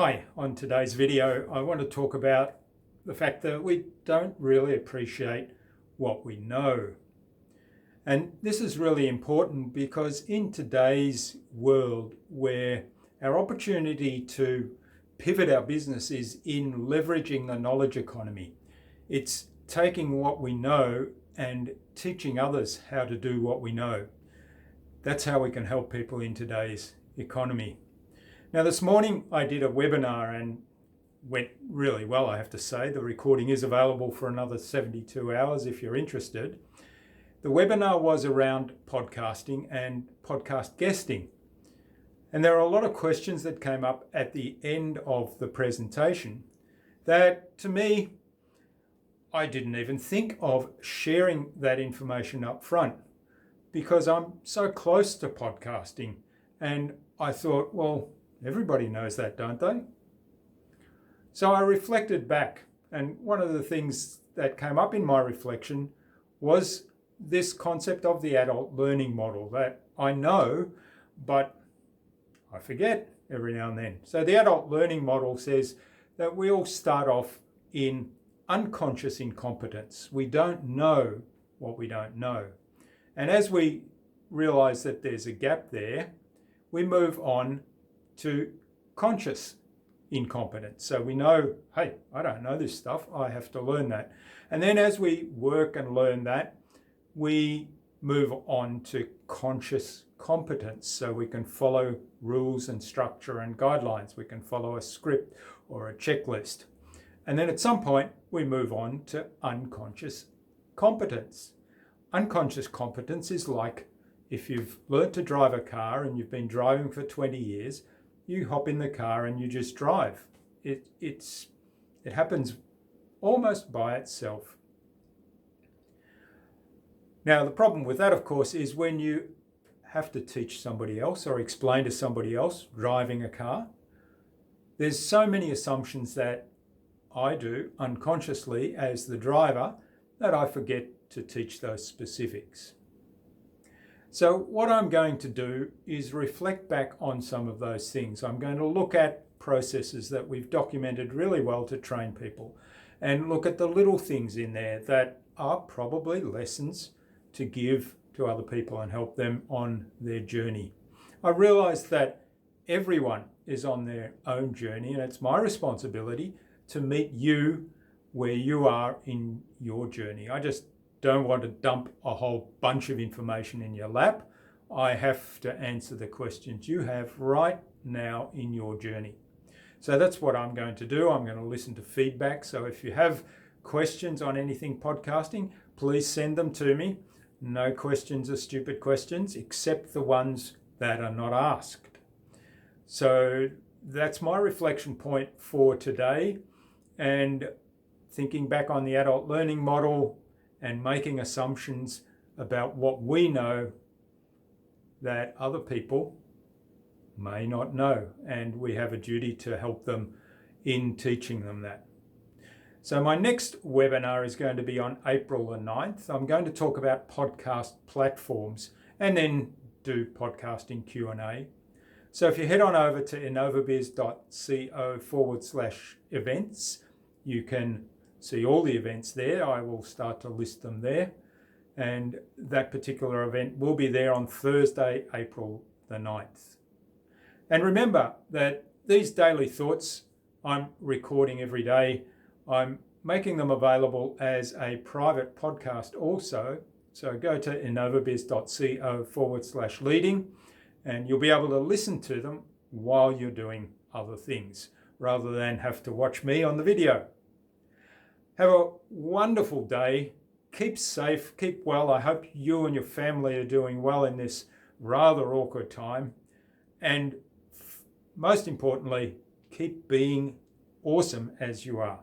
Hi, on today's video, I want to talk about the fact that we don't really appreciate what we know. And this is really important because in today's world where our opportunity to pivot our business is in leveraging the knowledge economy, it's taking what we know and teaching others how to do what we know. That's how we can help people in today's economy. Now, this morning I did a webinar and went really well, I have to say. The recording is available for another 72 hours if you're interested. The webinar was around podcasting and podcast guesting. And there are a lot of questions that came up at the end of the presentation that, to me, I didn't even think of sharing that information up front because I'm so close to podcasting. And I thought, well, everybody knows that, don't they? So I reflected back, and one of the things that came up in my reflection was this concept of the adult learning model that I know, but I forget every now and then. So the adult learning model says that we all start off in unconscious incompetence. We don't know what we don't know. And as we realize that there's a gap there, we move on to conscious incompetence. So we know, hey, I don't know this stuff, I have to learn that. And then as we work and learn that, we move on to conscious competence. So we can follow rules and structure and guidelines. We can follow a script or a checklist. And then at some point, we move on to unconscious competence. Unconscious competence is like if you've learnt to drive a car and you've been driving for 20 years, you hop in the car and you just drive. It happens almost by itself. Now, the problem with that, of course, is when you have to teach somebody else or explain to somebody else driving a car, there's so many assumptions that I do unconsciously as the driver that I forget to teach those specifics. So what I'm going to do is reflect back on some of those things. I'm going to look at processes that we've documented really well to train people and look at the little things in there that are probably lessons to give to other people and help them on their journey. I realize that everyone is on their own journey and it's my responsibility to meet you where you are in your journey. I just don't want to dump a whole bunch of information in your lap. I have to answer the questions you have right now in your journey. So that's what I'm going to do. I'm going to listen to feedback. So if you have questions on anything podcasting, please send them to me. No questions are stupid questions, except the ones that are not asked. So that's my reflection point for today. And thinking back on the adult learning model, and making assumptions about what we know that other people may not know. And we have a duty to help them in teaching them that. So my next webinar is going to be on April the 9th. I'm going to talk about podcast platforms and then do podcasting Q&A. So if you head on over to innovabiz.co/events, you can see all the events there. I will start to list them there. And that particular event will be there on Thursday, April the 9th. And remember that these daily thoughts I'm recording every day. I'm making them available as a private podcast also. So go to innovabiz.co/leading and you'll be able to listen to them while you're doing other things rather than have to watch me on the video. Have a wonderful day. Keep safe, keep well. I hope you and your family are doing well in this rather awkward time. And most importantly, keep being awesome as you are.